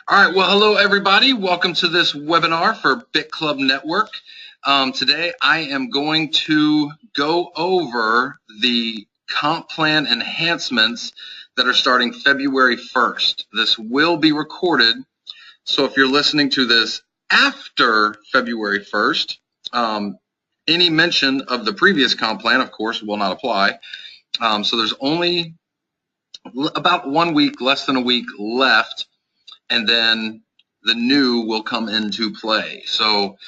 All right, well, hello everybody. Welcome to this webinar for BitClub Network. Today I am going to go over the comp plan enhancements that are starting February 1st. This will be recorded, so if you're listening to this after February 1st, any mention of the previous comp plan, of course, will not apply. So there's only about 1 week, less than a week left, and then the new will come into play. So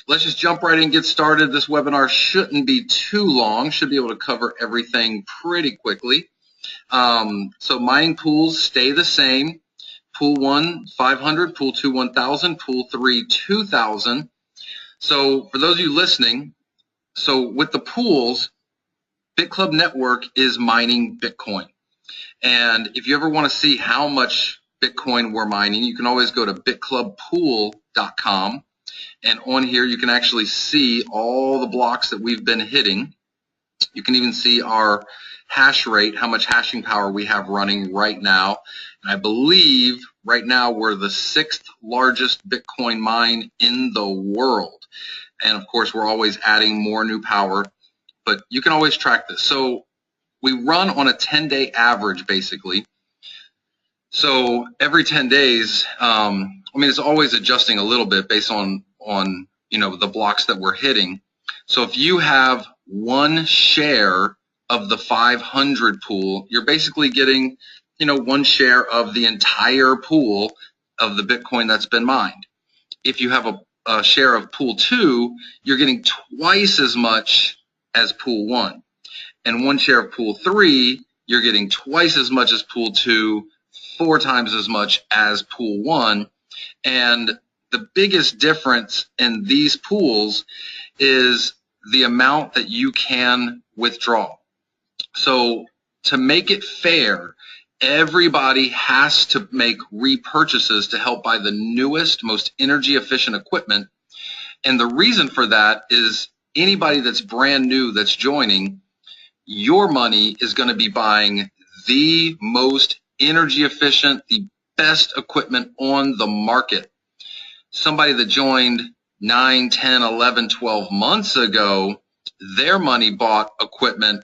let's just jump right in and get started. This webinar shouldn't be too long, should be able to cover everything pretty quickly. So mining pools stay the same. Pool 1, 500, pool 2, 1,000, pool 3, 2,000. So for those of you listening, so with the pools, BitClub Network is mining Bitcoin. And if you ever want to see how much Bitcoin we're mining, you can always go to bitclubpool.com, and on here you can actually see all the blocks that we've been hitting. You can even see our hash rate, how much hashing power we have running right now. And I believe right now we're the 6th largest Bitcoin mine in the world. And of course we're always adding more new power, but you can always track this. So we run on a 10-day average basically. So every 10 days, it's always adjusting a little bit based on the blocks that we're hitting. So if you have one share of the 500 pool, you're basically getting, one share of the entire pool of the Bitcoin that's been mined. If you have a share of pool 2, you're getting twice as much as pool 1. And one share of pool 3, you're getting twice as much as pool 2, 4 times as much as pool 1. And the biggest difference in these pools is the amount that you can withdraw. So to make it fair, everybody has to make repurchases to help buy the newest, most energy efficient equipment. And the reason for that is anybody that's brand new that's joining, your money is going to be buying the most energy efficient, the best equipment on the market. Somebody that joined 9, 10, 11, 12 months ago, their money bought equipment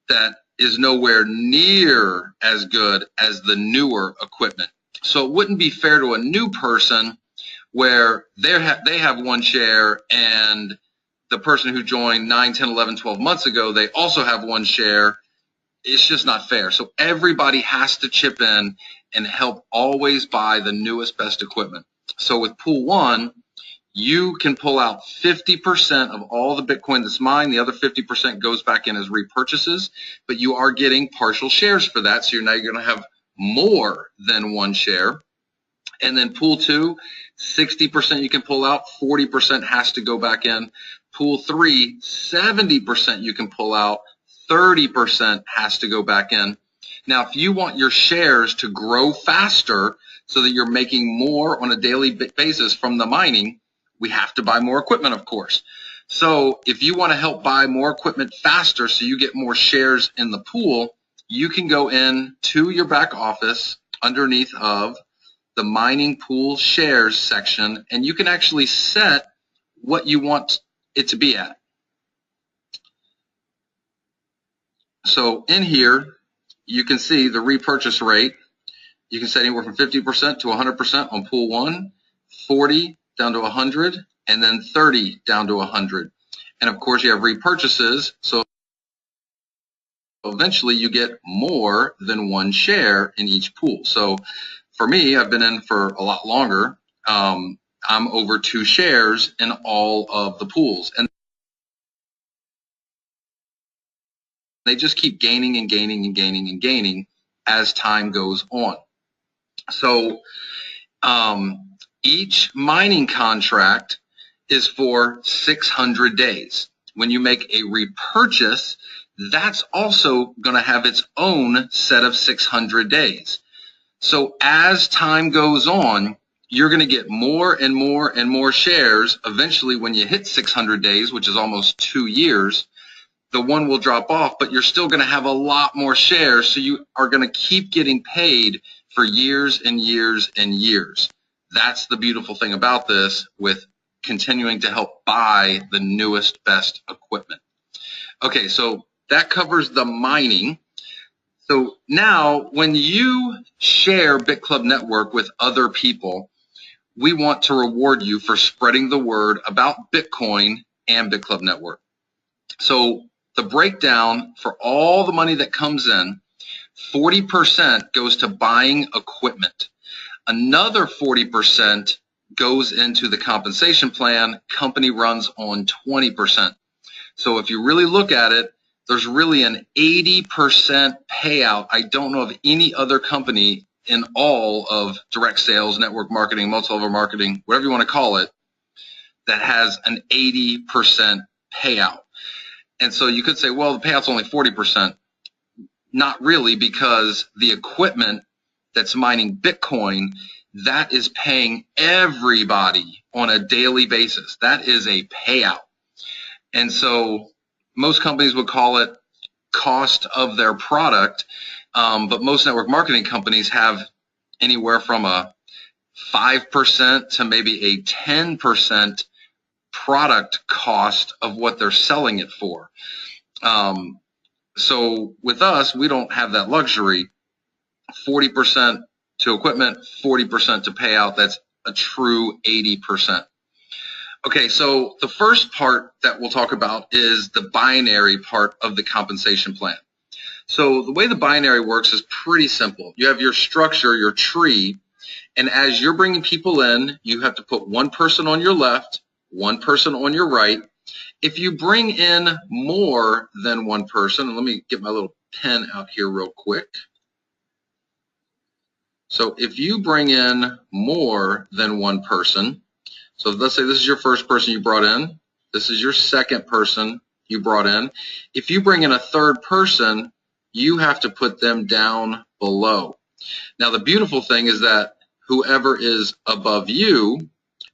that is nowhere near as good as the newer equipment. So it wouldn't be fair to a new person where they have one share and the person who joined 9, 10, 11, 12 months ago, they also have one share. It's just not fair. So everybody has to chip in and help always buy the newest, best equipment. So with pool 1, you can pull out 50% of all the Bitcoin that's mined. The other 50% goes back in as repurchases, but you are getting partial shares for that. So you're going to have more than one share. And then pool 2, 60% you can pull out, 40% has to go back in. Pool 3, 70% you can pull out, 30% has to go back in. Now, if you want your shares to grow faster so that you're making more on a daily basis from the mining, we have to buy more equipment, of course. So if you want to help buy more equipment faster so you get more shares in the pool, you can go in to your back office underneath of the mining pool shares section, and you can actually set what you want it to be at. So in here, you can see the repurchase rate. You can set anywhere from 50% to 100% on pool 1, 40 down to 100, and then 30 down to 100. And of course, you have repurchases, so eventually you get more than one share in each pool. So for me, I've been in for a lot longer. I'm over 2 shares in all of the pools. And they just keep gaining and gaining and gaining and gaining as time goes on. So each mining contract is for 600 days. When you make a repurchase, that's also going to have its own set of 600 days. So as time goes on, you're going to get more and more and more shares. Eventually, when you hit 600 days, which is almost 2 years, the one will drop off, but you're still going to have a lot more shares. So you are going to keep getting paid for years and years and years. That's the beautiful thing about this, with continuing to help buy the newest, best equipment. Okay, so that covers the mining. So now when you share BitClub Network with other people, we want to reward you for spreading the word about Bitcoin and BitClub Network. So the breakdown for all the money that comes in, 40% goes to buying equipment. Another 40% goes into the compensation plan. Company runs on 20%. So if you really look at it, there's really an 80% payout. I don't know of any other company in all of direct sales, network marketing, multi-level marketing, whatever you want to call it, that has an 80% payout. And so you could say, well, the payout's only 40%. Not really, because the equipment that's mining Bitcoin, that is paying everybody on a daily basis. That is a payout. And so most companies would call it cost of their product, but most network marketing companies have anywhere from a 5% to maybe a 10% product cost of what they're selling it for. So with us, we don't have that luxury. 40% to equipment, 40% to payout. That's a true 80%. Okay, so the first part that we'll talk about is the binary part of the compensation plan. So the way the binary works is pretty simple. You have your structure, your tree, and as you're bringing people in, you have to put one person on your left, one person on your right. If you bring in more than one person, and let me get my little pen out here real quick. So if you bring in more than one person, so let's say this is your first person you brought in, this is your second person you brought in. If you bring in a third person, you have to put them down below. Now the beautiful thing is that whoever is above you,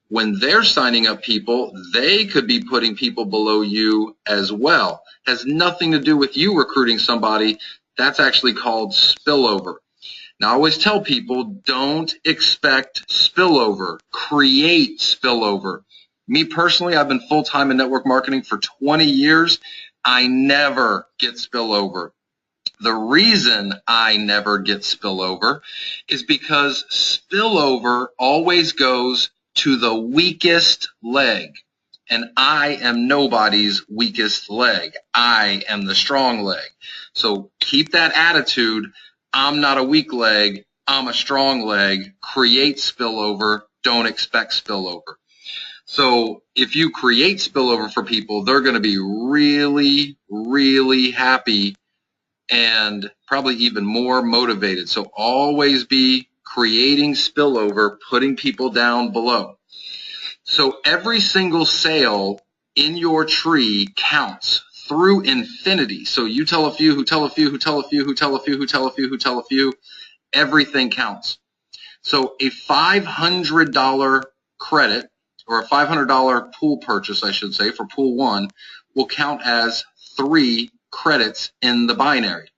when they're signing up people, they could be putting people below you as well. Has nothing to do with you recruiting somebody. That's actually called spillover. Now, I always tell people, don't expect spillover. Create spillover. Me personally, I've been full-time in network marketing for 20 years. I never get spillover. The reason I never get spillover is because spillover always goes to the weakest leg, and I am nobody's weakest leg. I am the strong leg. So keep that attitude. I'm not a weak leg. I'm a strong leg. Create spillover. Don't expect spillover. So if you create spillover for people, they're going to be really, really happy and probably even more motivated. So always be creating spillover, putting people down below. So every single sale in your tree counts through infinity. So you tell a few, who tell a few, who tell a few, who tell a few, who tell a few, who tell a few, everything counts. So a $500 credit, or a $500 pool purchase, I should say, for pool one, will count as 3 credits in the binary.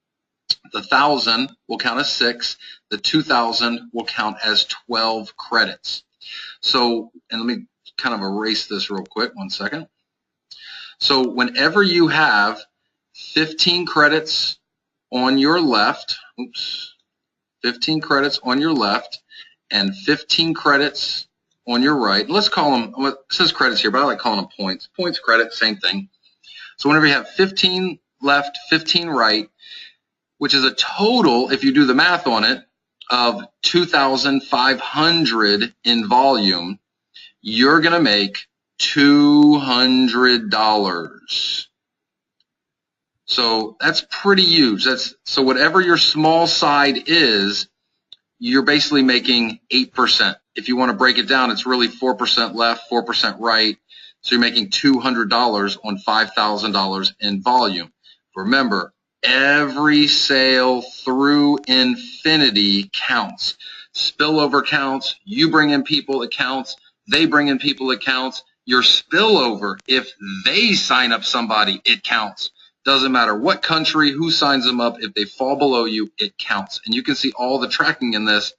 The 1,000 will count as 6. The 2,000 will count as 12 credits. So, and let me kind of erase this real quick, 1 second. So whenever you have 15 credits on your left, 15 credits on your left and 15 credits on your right, let's call them, it says credits here, but I like calling them points. Points, credits, same thing. So whenever you have 15 left, 15 right, which is a total, if you do the math on it, of 2,500 in volume, you're going to make $200. So that's pretty huge. So whatever your small side is, you're basically making 8%. If you want to break it down, it's really 4% left, 4% right. So you're making $200 on $5,000 in volume. Remember, every sale through infinity counts. Spillover counts. You bring in people, it counts. They bring in people, it counts. Your spillover, if they sign up somebody, it counts. Doesn't matter what country, who signs them up. If they fall below you, it counts. And you can see all the tracking in this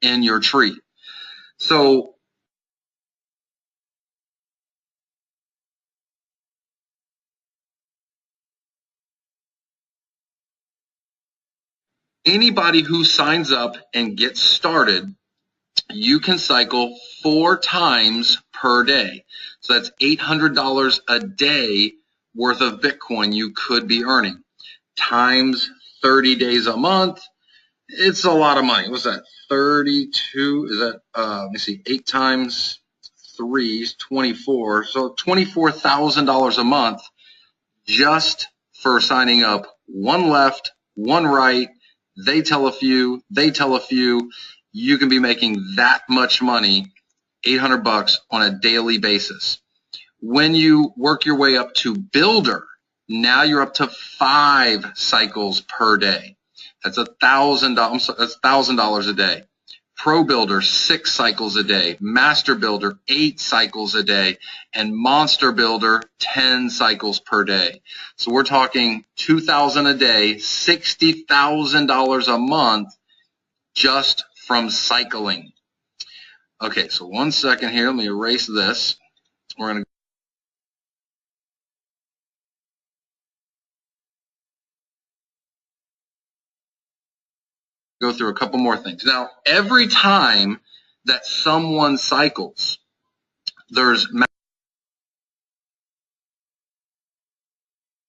in your tree. So anybody who signs up and gets started, you can cycle 4 times per day. So that's $800 a day worth of Bitcoin you could be earning. Times 30 days a month, it's a lot of money. What's that? 32, is that, let me see, 8 times 3 is 24. So $24,000 a month just for signing up. One left, one right. They tell a few, they tell a few. You can be making that much money, $800 on a daily basis. When you work your way up to builder, now you're up to 5 cycles per day. That's $1,000. That's $1,000 a day. Pro builder, 6 cycles a day. Master builder, 8 cycles a day. And monster builder, 10 cycles per day. So we're talking $2,000 a day, $60,000 a month just from cycling. Okay, so 1 second here. Let me erase this. We're going to go through a couple more things. Now, every time that someone cycles, there's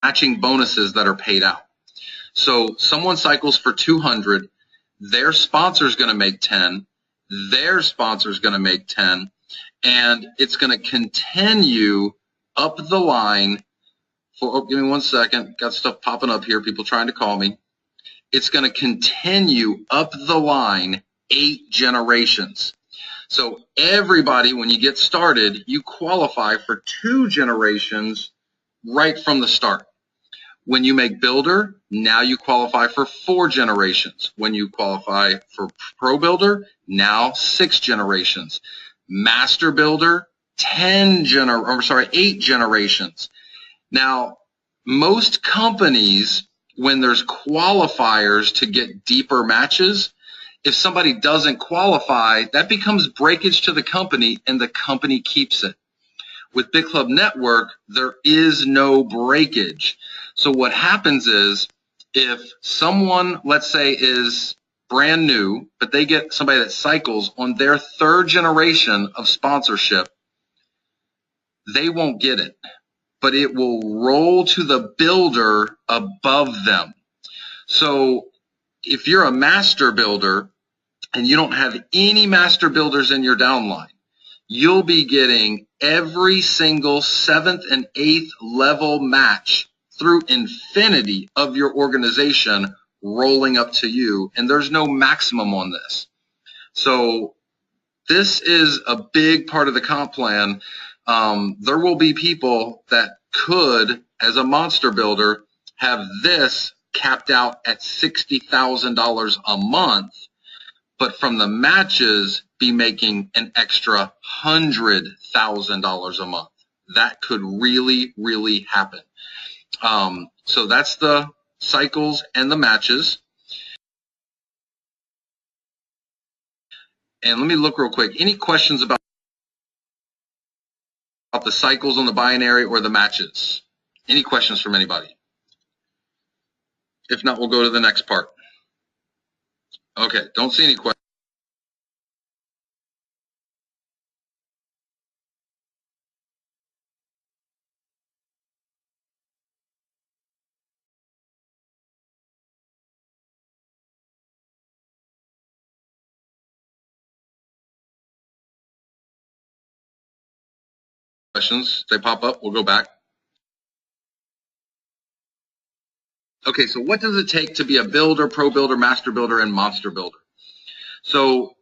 matching bonuses that are paid out. So someone cycles for 200, their sponsor is going to make 10, their sponsor is going to make 10, and it's going to continue up the line for, oh, give me 1 second, got stuff popping up here, people trying to call me. It's going to continue up the line 8 generations. So everybody, when you get started, you qualify for 2 generations right from the start. When you make builder, now you qualify for 4 generations. When you qualify for pro builder, now 6 generations. Master builder, 8 generations. Now, most companies, when there's qualifiers to get deeper matches, if somebody doesn't qualify, that becomes breakage to the company and the company keeps it. With BitClub Network, there is no breakage. So what happens is if someone, let's say, is brand new, but they get somebody that cycles on their 3rd generation of sponsorship, they won't get it, but it will roll to the builder above them. So if you're a master builder and you don't have any master builders in your downline, you'll be getting every single 7th and 8th level match through infinity of your organization rolling up to you, and there's no maximum on this. So this is a big part of the comp plan. There will be people that could, as a monster builder, have this capped out at $60,000 a month, but from the matches be making an extra $100,000 a month. That could really, really happen. So that's the cycles and the matches. And let me look real quick. Any questions about the cycles on the binary or the matches? Any questions from anybody? If not, we'll go to the next part. Okay, don't see any questions. They pop up, we'll go back. Okay, so what does it take to be a builder, pro builder, master builder, and monster builder? So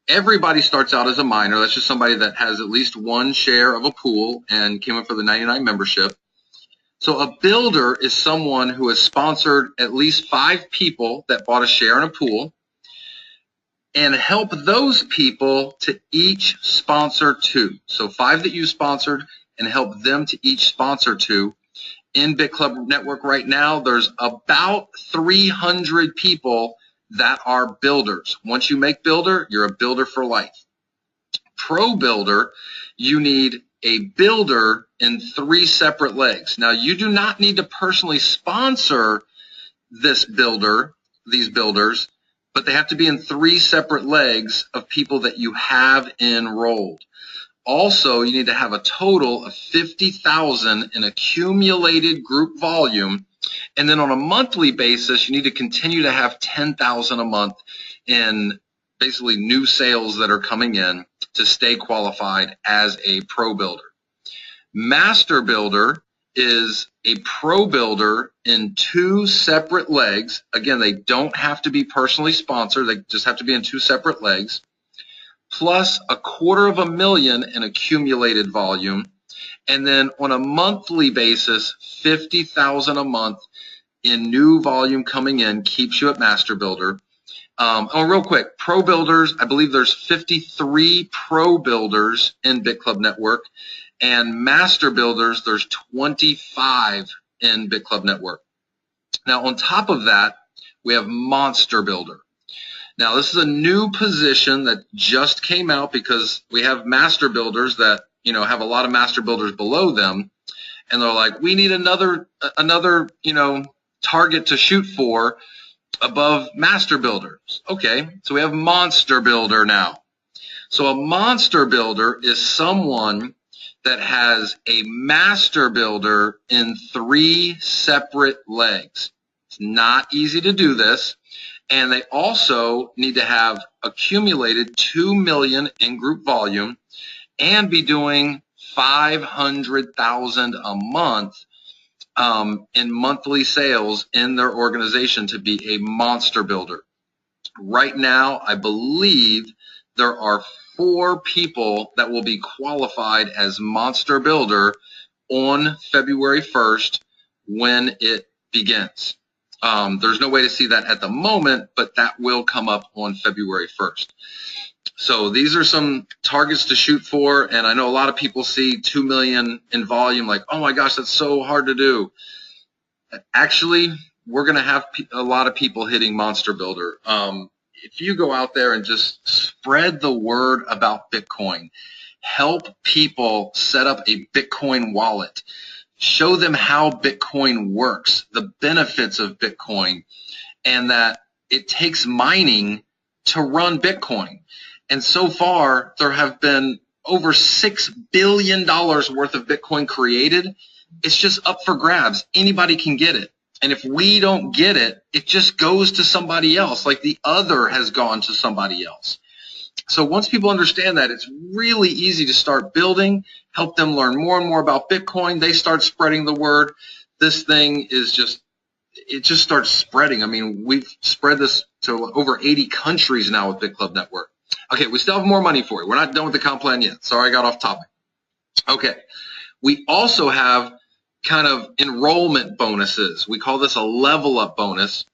everybody starts out as a miner. That's just somebody that has at least 1 share of a pool and came up for the 99 membership. So a builder is someone who has sponsored at least 5 people that bought a share in a pool and help those people to each sponsor 2. So 5 that you sponsored and help them to each sponsor 2. In BitClub Network right now, there's about 300 people that are builders. Once you make builder, you're a builder for life. pro builder, you need a builder in 3 separate legs. Now, you do not need to personally sponsor these builders, but they have to be in 3 separate legs of people that you have enrolled. Also, you need to have a total of 50,000 in accumulated group volume. And then on a monthly basis, you need to continue to have 10,000 a month in basically new sales that are coming in to stay qualified as a pro builder. Master builder is a pro builder in 2 separate legs. Again, they don't have to be personally sponsored. They just have to be in 2 separate legs, plus $250,000 in accumulated volume. And then on a monthly basis, 50,000 a month in new volume coming in keeps you at master builder. Real quick, pro builders, I believe there's 53 pro builders in BitClub Network, and master builders, there's 25 in BitClub Network. Now, on top of that, we have monster builder. Now, this is a new position that just came out because we have master builders that, have a lot of master builders below them, and they're like, we need another, target to shoot for above master builders. Okay, so we have monster builder now. So a monster builder is someone that has a master builder in 3 separate legs. It's not easy to do this. And they also need to have accumulated 2 million in group volume and be doing 500,000 a month in monthly sales in their organization to be a monster builder. Right now, I believe there are 4 people that will be qualified as monster builder on February 1st when it begins. There's no way to see that at the moment, but that will come up on February 1st. So these are some targets to shoot for, and I know a lot of people see 2 million in volume like, oh my gosh, that's so hard to do. Actually, we're going to have a lot of people hitting monster builder. If you go out there and just spread the word about Bitcoin, help people set up a Bitcoin wallet, show them how Bitcoin works, the benefits of Bitcoin, and that it takes mining to run Bitcoin. And so far, there have been over $6 billion worth of Bitcoin created. It's just up for grabs. Anybody can get it. And if we don't get it, it just goes to somebody else, like the other has gone to somebody else. So once people understand that, it's really easy to start building, help them learn more and more about Bitcoin. They start spreading the word. This thing is it just starts spreading. I mean, we've spread this to over 80 countries now with BitClub Network. Okay, we still have more money for you. We're not done with the comp plan yet. Sorry, I got off topic. Okay, we also have kind of enrollment bonuses. We call this a level up bonus.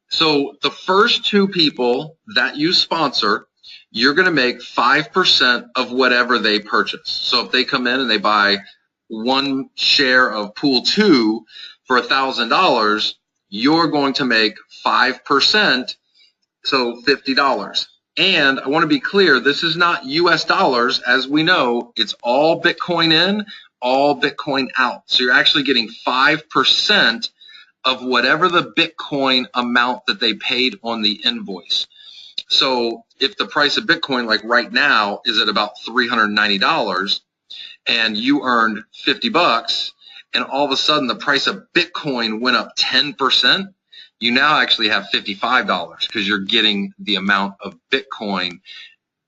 So the first 2 people that you sponsor, you're going to make 5% of whatever they purchase. So if they come in and they buy 1 share of pool 2 for $1,000, you're going to make 5%, so $50. And I want to be clear, this is not US dollars. As we know, it's all Bitcoin in, all Bitcoin out. So you're actually getting 5% of whatever the Bitcoin amount that they paid on the invoice. So if the price of Bitcoin, like right now, is at about $390 and you earned $50, and all of a sudden the price of Bitcoin went up 10%, you now actually have $55 because you're getting the amount of Bitcoin.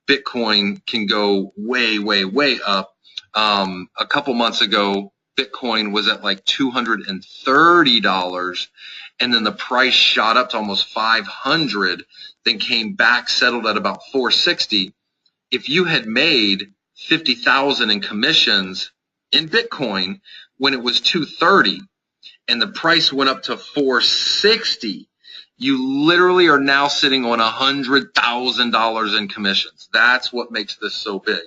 Bitcoin can go way, way, way up. A couple months ago, Bitcoin was at like $230, and then the price shot up to almost 500, then came back, settled at about 460. If you had made 50,000 in commissions in Bitcoin when it was 230 and the price went up to 460, you literally are now sitting on $100,000 in commissions. That's what makes this so big.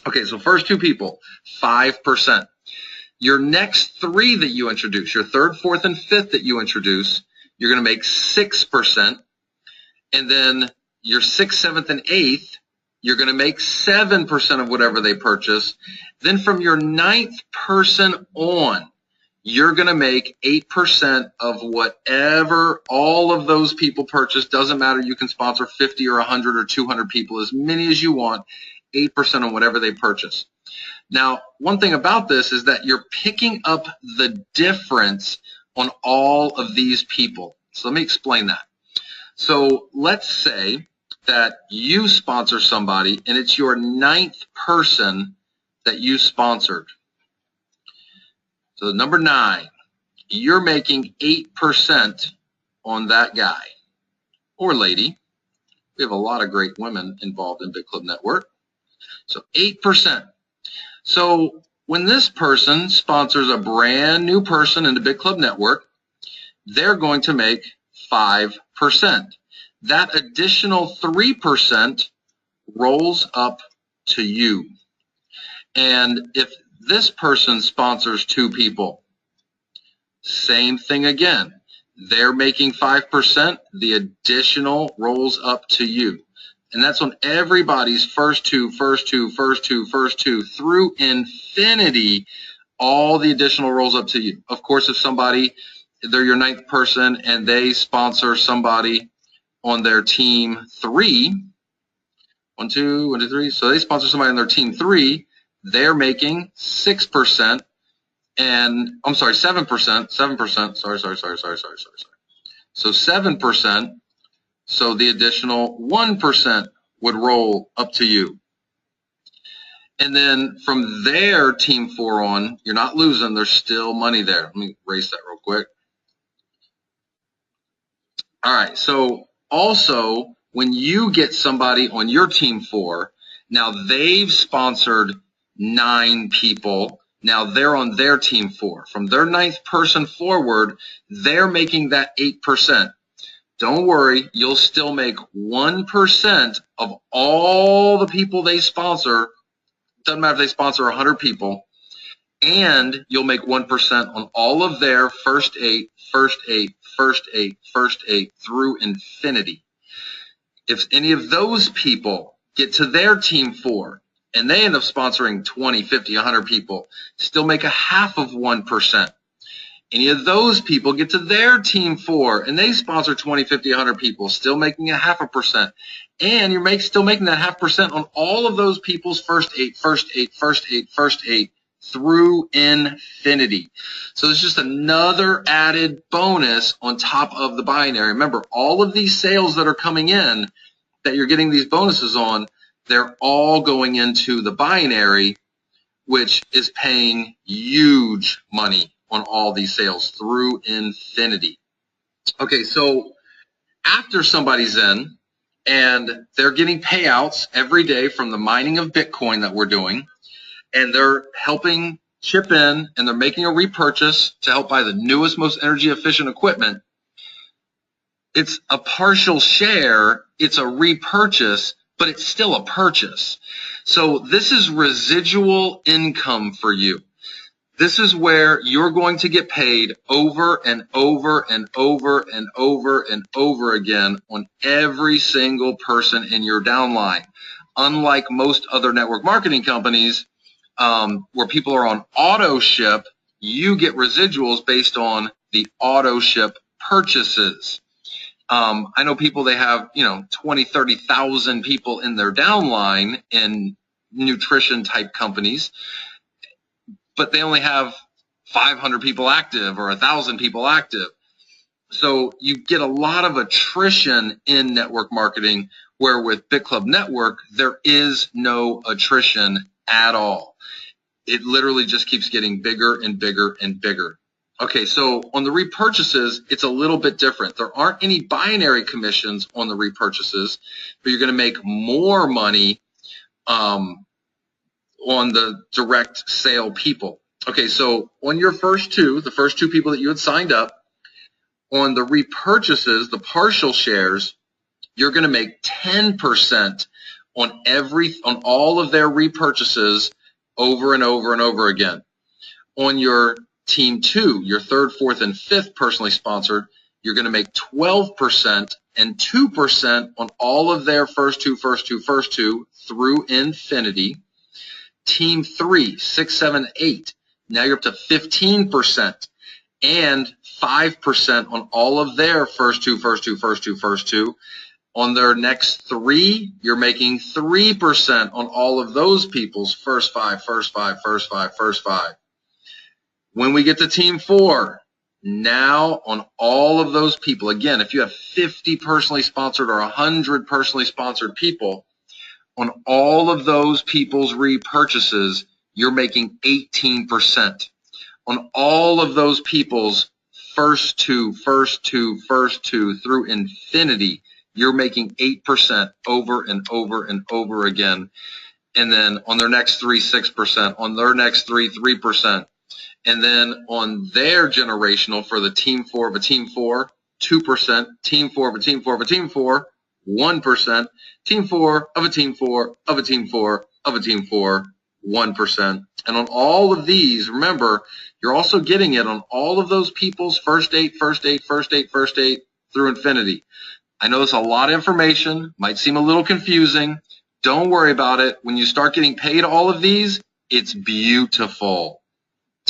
Okay, so first 2 people, 5%. Your next 3 that you introduce, your 3rd, 4th, and 5th that you introduce, you're going to make 6%. And then your 6th, 7th, and 8th, you're going to make 7% of whatever they purchase. Then from your 9th person on, you're going to make 8% of whatever all of those people purchase. Doesn't matter. You can sponsor 50 or 100 or 200 people, as many as you want, 8% on whatever they purchase. Now, one thing about this is that you're picking up the difference on all of these people. So let me explain that. So let's say that you sponsor somebody and it's your 9th person that you sponsored. So number 9, you're making 8% on that guy or lady. We have a lot of great women involved in BitClub Network. So 8%. So when this person sponsors a brand new person in the BitClub Network, they're going to make 5%. That additional 3% rolls up to you. And if this person sponsors 2 people, same thing again. They're making 5%. The additional rolls up to you. And that's on everybody's first two through infinity. All the additional rolls up to you. Of course, if somebody, they're your 9th person and they sponsor somebody on their team 3, 1, 2, 3. So they sponsor somebody on their team 3. They're making 6%, and I'm sorry, 7%. Sorry. So 7%. So the additional 1% would roll up to you. And then from their team 4 on, you're not losing. There's still money there. Let me erase that real quick. All right. So also, when you get somebody on your team 4, now they've sponsored 9 people. Now they're on their team 4. From their 9th person forward, they're making that 8%. Don't worry, you'll still make 1% of all the people they sponsor. Doesn't matter if they sponsor 100 people. And you'll make 1% on all of their first 8 through infinity. If any of those people get to their team 4 and they end up sponsoring 20, 50, 100 people, still make a half of 1%. Any of those people get to their team 4 and they sponsor 20, 50, 100 people, still making a 0.5%. And you're still making that 0.5% on all of those people's first 8 through infinity. So there's just another added bonus on top of the binary. Remember, all of these sales that are coming in that you're getting these bonuses on, they're all going into the binary, which is paying huge money on all these sales through infinity. Okay, so after somebody's in and they're getting payouts every day from the mining of Bitcoin that we're doing, and they're helping chip in and they're making a repurchase to help buy the newest, most energy efficient equipment, it's a partial share, it's a repurchase, but it's still a purchase. So this is residual income for you. This is where you're going to get paid over and over and over and over and over again on every single person in your downline. Unlike most other network marketing companies, where people are on auto ship, you get residuals based on the auto ship purchases. I know people, they have 20, 30,000 people in their downline in nutrition type companies, but they only have 500 people active or 1,000 people active. So you get a lot of attrition in network marketing, where with BitClub Network, there is no attrition at all. It literally just keeps getting bigger and bigger and bigger. Okay, so on the repurchases, it's a little bit different. There aren't any binary commissions on the repurchases, but you're going to make more money on the direct sale people. Okay, so on your the first two people that you had signed up, on the repurchases, the partial shares, you're going to make 10% on all of their repurchases over and over and over again. On your team 2, your 3rd, 4th, and 5th personally sponsored, you're going to make 12% and 2% on all of their first two through infinity. Team 3, 6, 7, 8. Now you're up to 15% and 5% on all of their first two. On their next 3, you're making 3% on all of those people's first 5. When we get to team 4, now on all of those people, again, if you have 50 personally sponsored or 100 personally sponsored people, on all of those people's repurchases, you're making 18%. On all of those people's first two through infinity, you're making 8% over and over again. And then on their next 3, 6%. On their next 3, 3%. And then on their generational for the team 4 of a team 4, 2%. Team 4 of a team 4 of a team 4, 1%. Team 4 of a team 4 of a team 4 of a team 4, 1%. And on all of these, remember, you're also getting it on all of those people's first 8 through infinity. I know it's a lot of information, might seem a little confusing. Don't worry about it. When you start getting paid all of these, it's beautiful.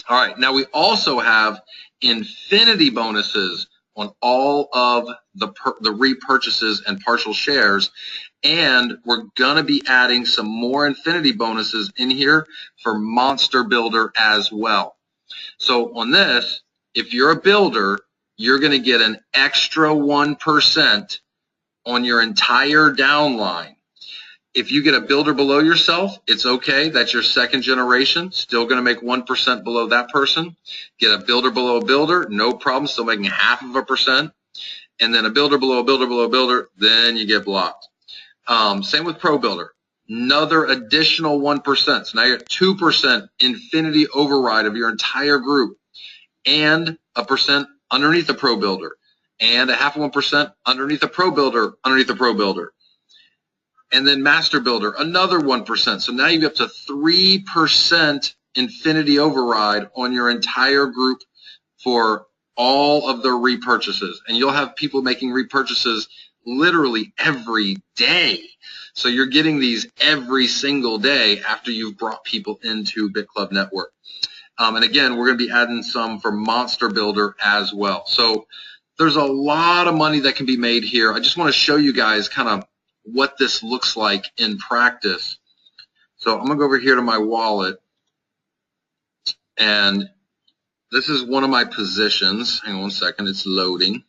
All right, now we also have infinity bonuses on all of the repurchases and partial shares, and we're going to be adding some more infinity bonuses in here for Monster Builder as well. So on this, if you're a builder, you're going to get an extra 1% on your entire downline. If you get a builder below yourself, it's okay. That's your second generation. Still going to make 1% below that person. Get a builder below a builder, no problem. Still making 0.5%. And then a builder below a builder below a builder, then you get blocked. Same with Pro Builder. Another additional 1%. So now you're at 2% infinity override of your entire group, and a percent underneath the Pro Builder, and a 0.5% underneath the Pro Builder, and then Master Builder, another 1%. So now you get up to 3% infinity override on your entire group for all of their repurchases. And you'll have people making repurchases literally every day. So you're getting these every single day after you've brought people into BitClub Network. And again, we're going to be adding some for Monster Builder as well. So there's a lot of money that can be made here. I just want to show you guys kind of what this looks like in practice. So I'm going to go over here to my wallet, and this is one of my positions. Hang on one second, it's loading.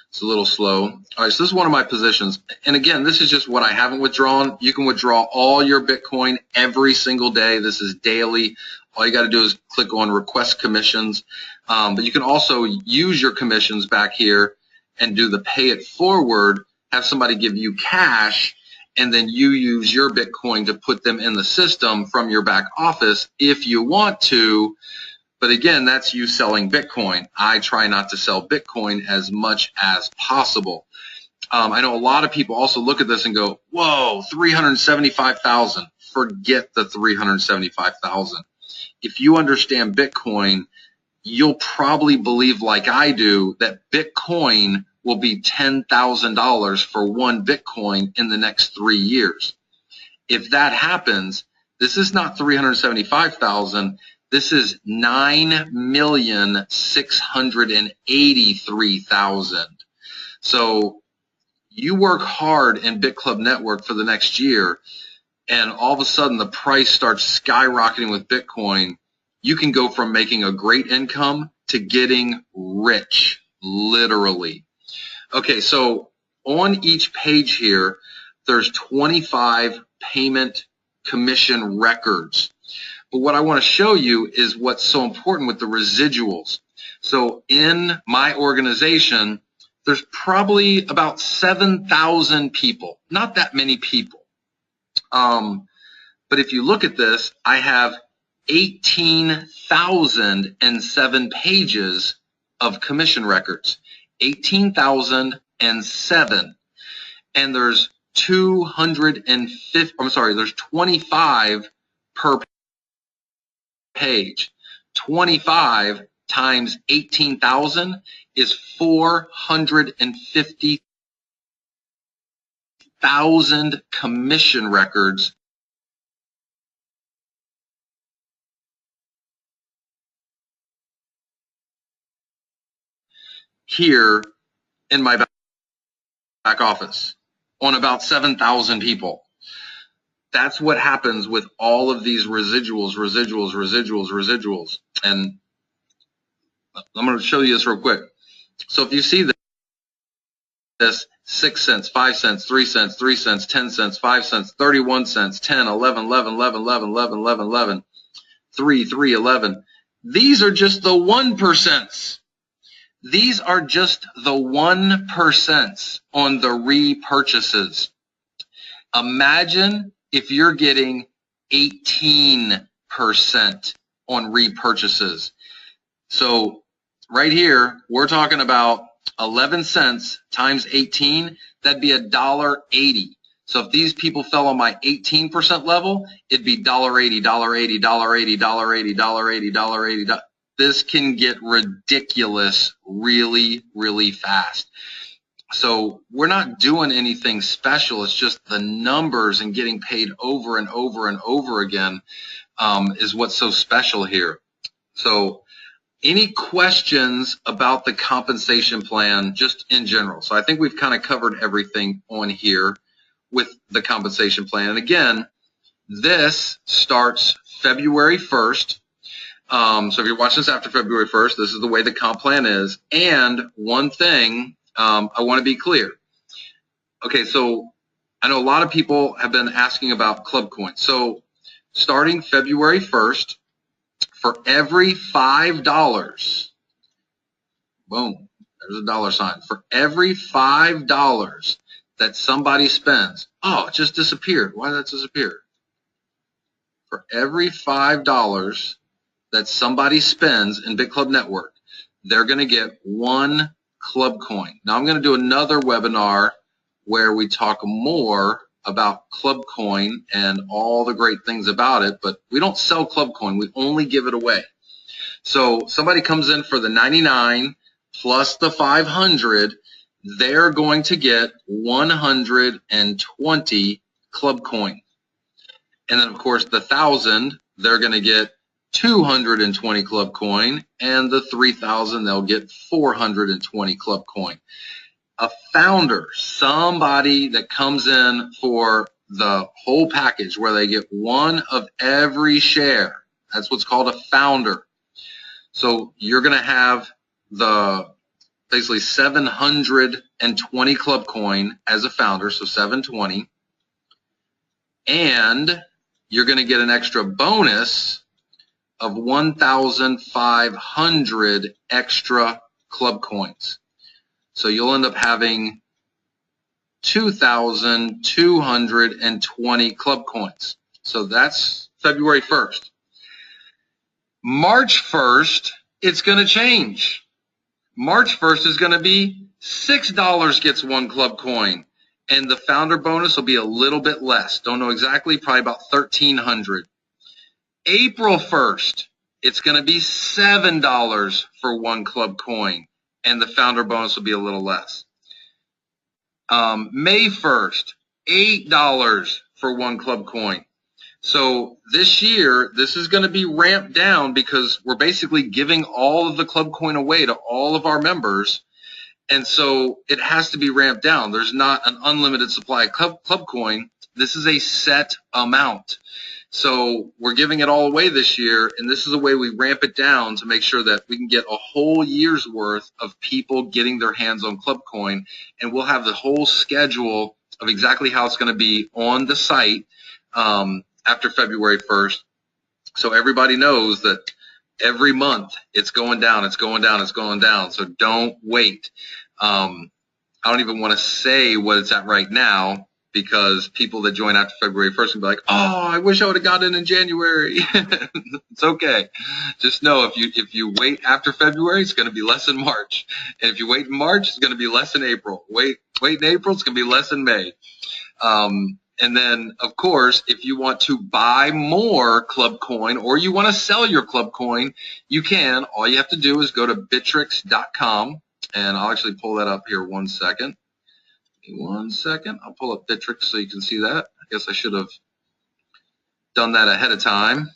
It's a little slow. All right, so this is one of my positions. And again, this is just what I haven't withdrawn. You can withdraw all your Bitcoin every single day. This is daily. All you got to do is click on request commissions. But you can also use your commissions back here and do the pay it forward, have somebody give you cash, and then you use your Bitcoin to put them in the system from your back office if you want to. But again, that's you selling Bitcoin. I try not to sell Bitcoin as much as possible. I know a lot of people also look at this and go, whoa, 375,000. Forget the 375,000. If you understand Bitcoin, you'll probably believe like I do that Bitcoin will be $10,000 for one Bitcoin in the next 3 years. If that happens, this is not 375,000. This is 9,683,000. So you work hard in BitClub Network for the next year, and all of a sudden the price starts skyrocketing with Bitcoin. You can go from making a great income to getting rich, literally. Okay, so on each page here, there's 25 payment commission records. But what I want to show you is what's so important with the residuals. So in my organization, there's probably about 7,000 people, not that many people. But if you look at this, I have 18,007 pages of commission records, 18,007. And there's 25 per page. 25 times 18,000 is 450 1,000 commission records here in my back office on about 7,000 people. That's what happens with all of these residuals. And I'm going to show you this real quick. So if you see this 6 cents, 5 cents, 3 cents, 3 cents, 10 cents, 5 cents, 31 cents, 10, 11, 11, 11, 11, 11, 11, 11, 3, 3, 11. These are just the 1%. These are just the 1% on the repurchases. Imagine if you're getting 18% on repurchases. So right here, we're talking about 11 cents times 18, that'd be $1.80. So if these people fell on my 18% level, it'd be $1.80, $1.80, $1.80, $1.80, $1.80, $1.80. This can get ridiculous really, really fast. So we're not doing anything special. It's just the numbers and getting paid over and over and over again is what's so special here. So any questions about the compensation plan just in general? So I think we've kind of covered everything on here with the compensation plan. And again, this starts February 1st. So if you're watching this after February 1st, this is the way the comp plan is. And one thing, I want to be clear. Okay, so I know a lot of people have been asking about Club Coins. So starting February 1st, for every $5, boom, there's a dollar sign. For every $5 that somebody spends, oh, it just disappeared. Why did that disappear? For every $5 that somebody spends in BitClub Network, they're going to get 1 Club Coin. Now I'm going to do another webinar where we talk more about Club Coin and all the great things about it, but we don't sell Club Coin. We only give it away. So somebody comes in for the 99 plus the 500, they're going to get 120 Club Coin. And then of course the 1,000, they're going to get 220 Club Coin, and the 3,000, they'll get 420 Club Coin. A founder, somebody that comes in for the whole package where they get 1 of every share, that's what's called a founder. So you're going to have the basically 720 Club Coin as a founder, so 720, and you're going to get an extra bonus of 1,500 extra Club Coins. So you'll end up having 2,220 Club Coins. So that's February 1st. March 1st, it's going to change. March 1st is going to be $6 gets 1 Club Coin. And the founder bonus will be a little bit less. Don't know exactly, probably about 1,300. April 1st, it's going to be $7 for 1 Club Coin, and the founder bonus will be a little less. May 1st, $8 for 1 Club Coin. So this year, this is going to be ramped down because we're basically giving all of the Club Coin away to all of our members, and so it has to be ramped down. There's not an unlimited supply of Club Coin. This is a set amount. So we're giving it all away this year, and this is the way we ramp it down to make sure that we can get a whole year's worth of people getting their hands on Club Coin, and we'll have the whole schedule of exactly how it's going to be on the site after February 1st. So everybody knows that every month it's going down, it's going down, it's going down. So don't wait. I don't even want to say what it's at right now, because people that join after February 1st will be like, oh, I wish I would have gotten in January. It's okay. Just know if you wait after February, it's going to be less in March. And if you wait in March, it's going to be less in April. Wait in April, it's going to be less in May. And then, of course, if you want to buy more Club Coin or you want to sell your Club Coin, you can. All you have to do is go to bitrix.com, and I'll actually pull that up here one second. Give me 1 second. I'll pull up Bitrix so you can see that. I guess I should have done that ahead of time.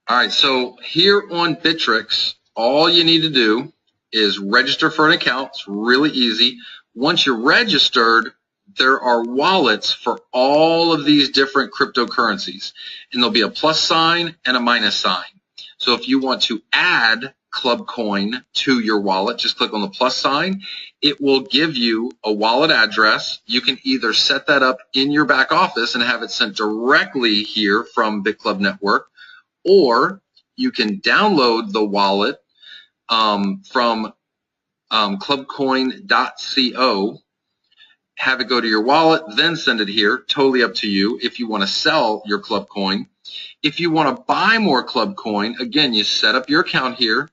All right, so here on Bitrix, all you need to do is register for an account. It's really easy. Once you're registered, there are wallets for all of these different cryptocurrencies, and there'll be a plus sign and a minus sign. So if you want to add Club Coin to your wallet, just click on the plus sign. It will give you a wallet address. You can either set that up in your back office and have it sent directly here from BitClub Network, or you can download the wallet from clubcoin.co, have it go to your wallet, then send it here. Totally up to you if you want to sell your Club Coin. If you want to buy more Club Coin, again, you set up your account here.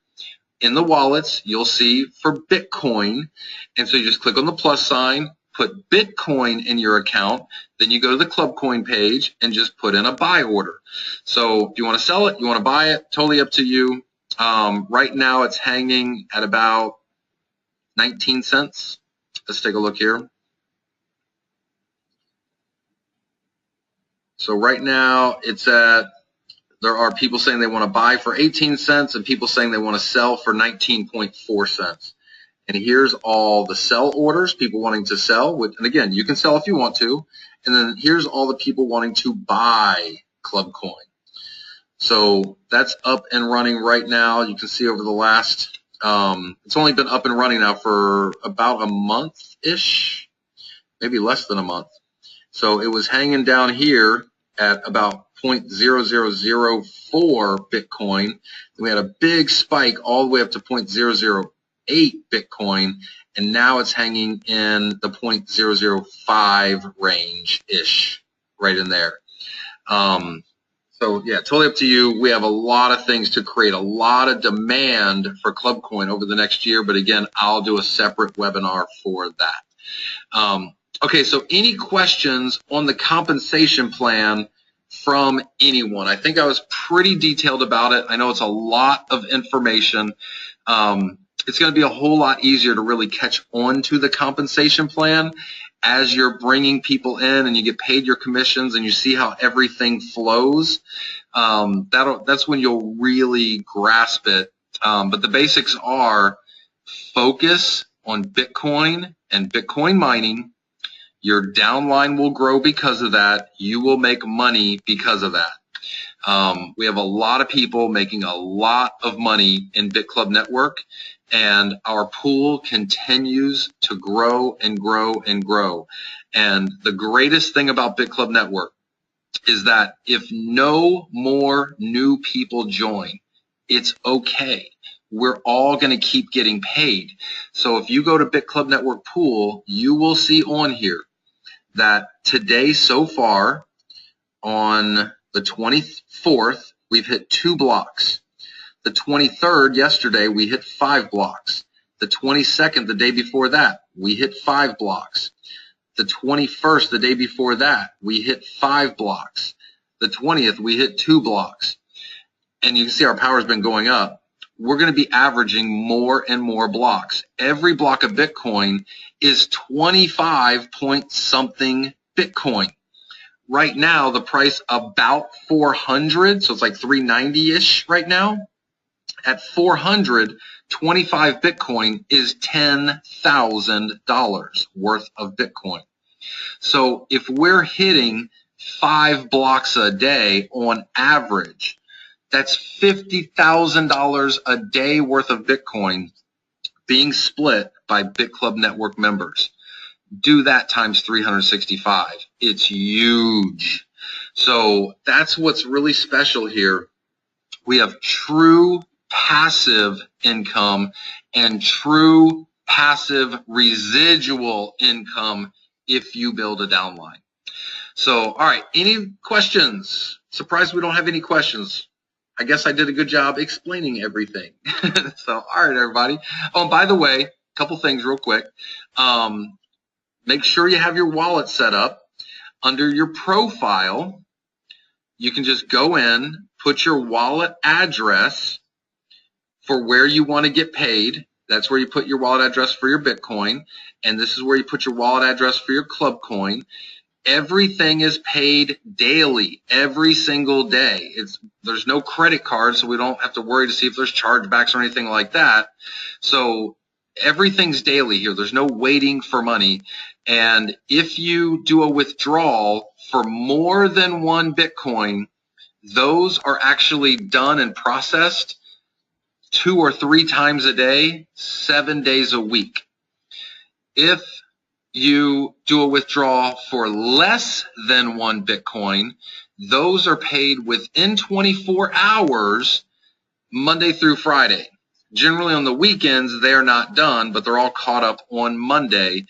In the wallets, you'll see for Bitcoin, and so you just click on the plus sign, put Bitcoin in your account, then you go to the Club Coin page and just put in a buy order. So if you want to sell it, you want to buy it, totally up to you. Right now it's hanging at about 19 cents. Let's take a look here. So right now it's at, there are people saying they want to buy for 18 cents and people saying they want to sell for 19.4 cents. And here's all the sell orders, people wanting to sell. And again, you can sell if you want to. And then here's all the people wanting to buy Club Coin. So that's up and running right now. You can see over the last, it's only been up and running now for about a month-ish, maybe less than a month. So it was hanging down here at about 0.0004 Bitcoin. Then we had a big spike all the way up to 0.008 Bitcoin, and now it's hanging in the 0.005 range-ish, right in there. So yeah, totally up to you. We have a lot of things to create a lot of demand for Club Coin over the next year, but again, I'll do a separate webinar for that. Okay, so any questions on the compensation plan from anyone? I think I was pretty detailed about it. I know it's a lot of information. It's going to be a whole lot easier to really catch on to the compensation plan as you're bringing people in and you get paid your commissions and you see how everything flows. That's when you'll really grasp it. But the basics are focus on Bitcoin and Bitcoin mining. Your downline will grow because of that. You will make money because of that. We have a lot of people making a lot of money in BitClub Network, and our pool continues to grow and grow and grow. And the greatest thing about BitClub Network is that if no more new people join, it's okay. We're all going to keep getting paid. So if you go to BitClub Network Pool, you will see on here that today so far on the 24th, we've hit 2 blocks. The 23rd, yesterday, we hit 5 blocks. The 22nd, the day before that, we hit 5 blocks. The 21st, the day before that, we hit 5 blocks. The 20th, we hit 2 blocks. And you can see our power has been going up. We're going to be averaging more and more blocks. Every block of Bitcoin is 25 point something Bitcoin. Right now, the price about 400, so it's like 390-ish right now. At 400, 25 Bitcoin is $10,000 worth of Bitcoin. So if we're hitting 5 blocks a day on average, that's $50,000 a day worth of Bitcoin being split by BitClub Network members. Do that times 365. It's huge. So that's what's really special here. We have true passive income and true passive residual income if you build a downline. So, all right, any questions? Surprised we don't have any questions. I guess I did a good job explaining everything. So, all right, everybody. Oh, and by the way, a couple things real quick. Make sure you have your wallet set up. Under your profile, you can just go in, put your wallet address for where you want to get paid. That's where you put your wallet address for your Bitcoin. And this is where you put your wallet address for your Club Coin. Everything is paid daily, every single day. There's no credit card, so we don't have to worry to see if there's chargebacks or anything like that. So everything's daily here. There's no waiting for money. And if you do a withdrawal for more than one Bitcoin, those are actually done and processed 2 or 3 times a day, 7 days a week. If you do a withdrawal for less than one Bitcoin, those are paid within 24 hours, Monday through Friday. Generally on the weekends, they're not done, but they're all caught up on Monday.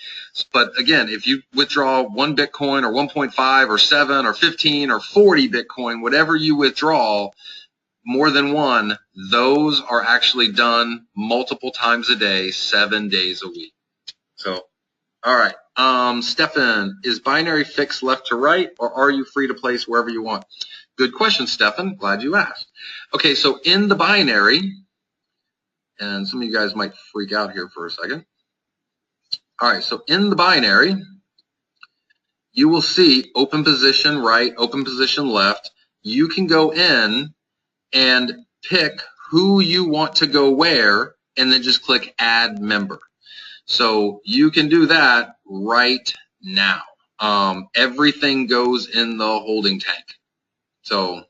But again, if you withdraw 1 Bitcoin or 1.5 or 7 or 15 or 40 Bitcoin, whatever you withdraw, more than one, those are actually done multiple times a day, 7 days a week. So, all right. Stefan, is binary fixed left to right, or are you free to place wherever you want? Good question, Stefan. Glad you asked. Okay, so in the binary, and some of you guys might freak out here for a second. All right, so in the binary, you will see open position right, open position left. You can go in and pick who you want to go where, and then just click add member. So you can do that right now. Everything goes in the holding tank. So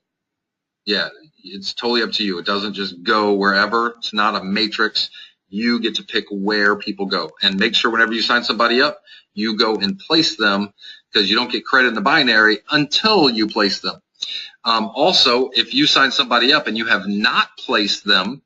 yeah, it's totally up to you. It doesn't just go wherever. It's not a matrix. You get to pick where people go. And make sure whenever you sign somebody up, you go and place them, because you don't get credit in the binary until you place them. Also, if you sign somebody up and you have not placed them,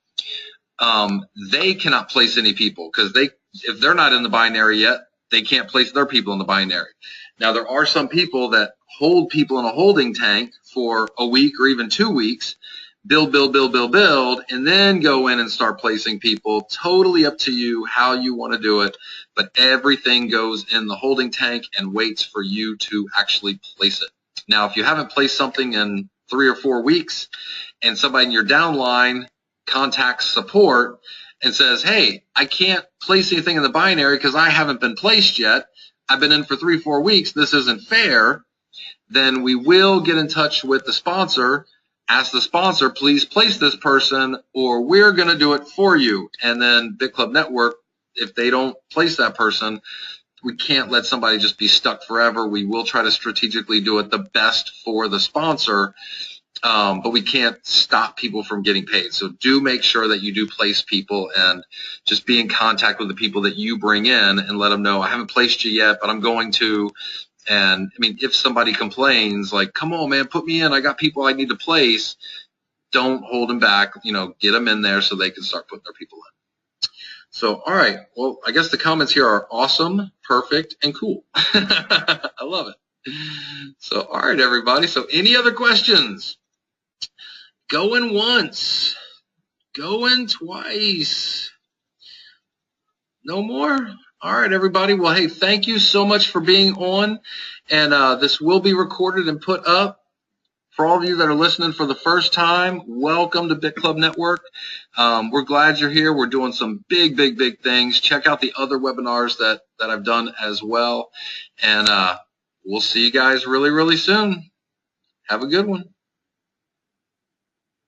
they cannot place any people, because if they're not in the binary yet, they can't place their people in the binary. Now, there are some people that hold people in a holding tank for a week or even 2 weeks, build, and then go in and start placing people. Totally up to you how you want to do it, but everything goes in the holding tank and waits for you to actually place it. Now, if you haven't placed something in 3 or 4 weeks and somebody in your downline contacts support and says, hey, I can't place anything in the binary because I haven't been placed yet, I've been in for 3 or 4 weeks, this isn't fair, then we will get in touch with the sponsor, ask the sponsor, please place this person, or we're going to do it for you. And then BitClub Network, if they don't place that person, we can't let somebody just be stuck forever. We will try to strategically do it the best for the sponsor, but we can't stop people from getting paid. So do make sure that you do place people, and just be in contact with the people that you bring in and let them know, I haven't placed you yet, but I'm going to. And I mean, if somebody complains, like, come on, man, put me in, I got people I need to place, don't hold them back, get them in there so they can start putting their people in. So, all right, well, I guess the comments here are awesome, perfect, and cool. I love it. So, all right, everybody. So, any other questions? Going once, going twice. No more? All right, everybody. Well, hey, thank you so much for being on. And this will be recorded and put up. For all of you that are listening for the first time, welcome to BitClub Network. We're glad you're here. We're doing some big things. Check out the other webinars that I've done as well. And we'll see you guys really soon. Have a good one.